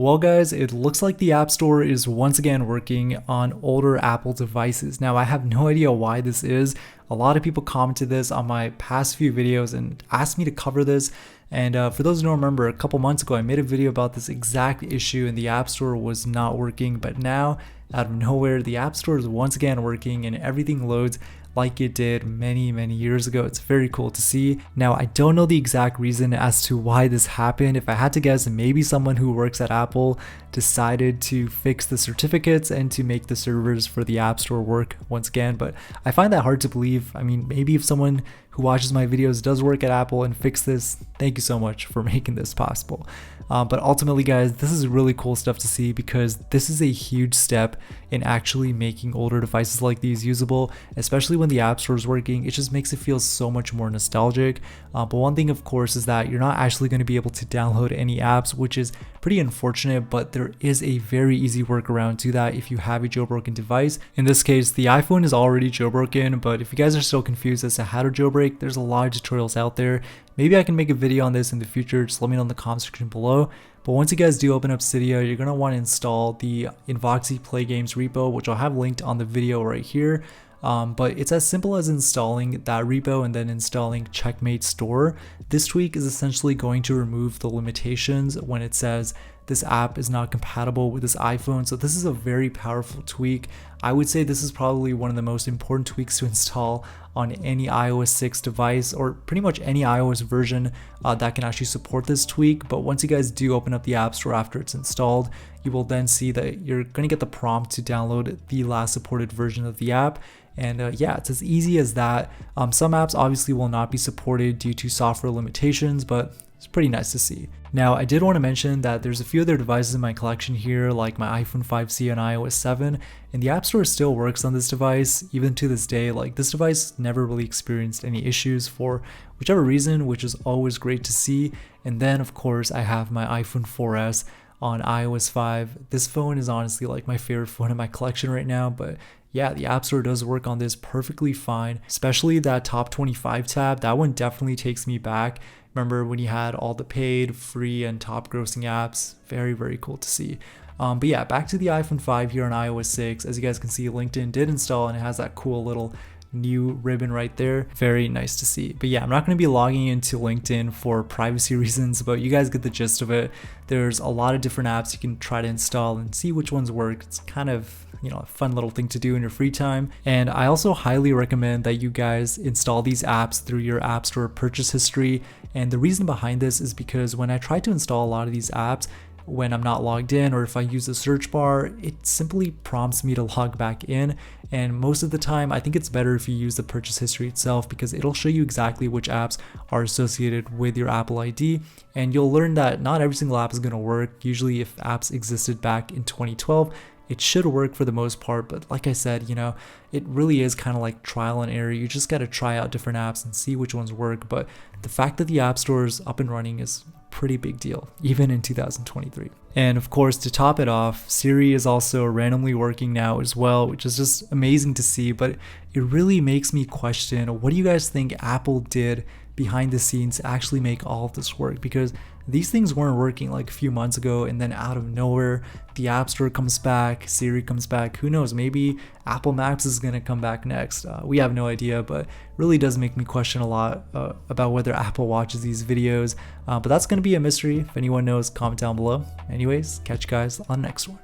Well guys, it looks like the App Store is once again working on older Apple devices. Now I have no idea why this is. A lot of people commented this on my past few videos and asked me to cover this. And for those who don't remember, a couple months ago I made a video about this exact issue and the App Store was not working. But now, out of nowhere, the App Store is once again working and everything loads like it did many years ago. It's very cool to see. Now, I don't know the exact reason as to why this happened. If I had to guess, maybe someone who works at Apple decided to fix the certificates and to make the servers for the App Store work once again, but I find that hard to believe. I mean, maybe if someone who watches my videos does work at Apple and fix this, thank you so much for making this possible. But ultimately, guys, this is really cool stuff to see because this is a huge step in actually making older devices like these usable, especially when the App Store is working. It just makes it feel so much more nostalgic. But one thing, of course, is that you're not actually going to be able to download any apps, which is pretty unfortunate, but there is a very easy workaround to that if you have a jailbroken device. In this case, the iPhone is already jailbroken, but if you guys are still confused as to how to jailbreak, there's a lot of tutorials out there. Maybe I can make a video on this in the future, just let me know in the comment section below. But once you guys do open up Cydia, you're going to want to install the Invoxy Play Games repo, which I'll have linked on the video right here. But it's as simple as installing that repo and then installing Checkmate Store. This tweak is essentially going to remove the limitations when it says this app is not compatible with this iPhone. So this is a very powerful tweak. I would say this is probably one of the most important tweaks to install on any iOS 6 device or pretty much any iOS version that can actually support this tweak. But once you guys do open up the App Store after it's installed, you will then see that you're going to get the prompt to download the last supported version of the app. And yeah, it's as easy as that. Some apps obviously will not be supported due to software limitations, but it's pretty nice to see. Now, I did want to mention that there's a few other devices in my collection here, like my iPhone 5C and iOS 7, and the App Store still works on this device, even to this day. Like, this device never really experienced any issues for whichever reason, which is always great to see. And then, of course, I have my iPhone 4S on iOS 5. This phone is honestly like my favorite phone in my collection right now, but yeah, the App Store does work on this perfectly fine, especially that top 25 tab. That one definitely takes me back. Remember when you had all the paid, free, and top grossing apps? Very cool to see. But yeah, back to the iPhone 5 here on iOS 6. As you guys can see, LinkedIn did install and it has that cool little new ribbon right there. Very nice to see. But yeah, I'm not going to be logging into LinkedIn for privacy reasons, but you guys get the gist of it. There's a lot of different apps you can try to install and see which ones work. It's kind of, you know, a fun little thing to do in your free time. And I also highly recommend that you guys install these apps through your App Store purchase history. And the reason behind this is because when I try to install a lot of these apps, when I'm not logged in or if I use the search bar, it simply prompts me to log back in. And most of the time, I think it's better if you use the purchase history itself because it'll show you exactly which apps are associated with your Apple ID. And you'll learn that not every single app is going to work. Usually if apps existed back in 2012, it should work for the most part, but like I said, you know, it really is kind of like trial and error. You just got to try out different apps and see which ones work. But the fact that the App Store is up and running is a pretty big deal, even in 2023. And of course, to top it off, Siri is also randomly working now as well, which is just amazing to see. But it really makes me question, what do you guys think Apple did behind the scenes to actually make all of this work? Because these things weren't working like a few months ago, and then out of nowhere the App Store comes back, Siri comes back. Who knows, maybe Apple Maps is going to come back next. We have no idea, but really does make me question a lot about whether Apple watches these videos. But that's going to be a mystery. If anyone knows, comment down below. Anyways, catch you guys on the next one.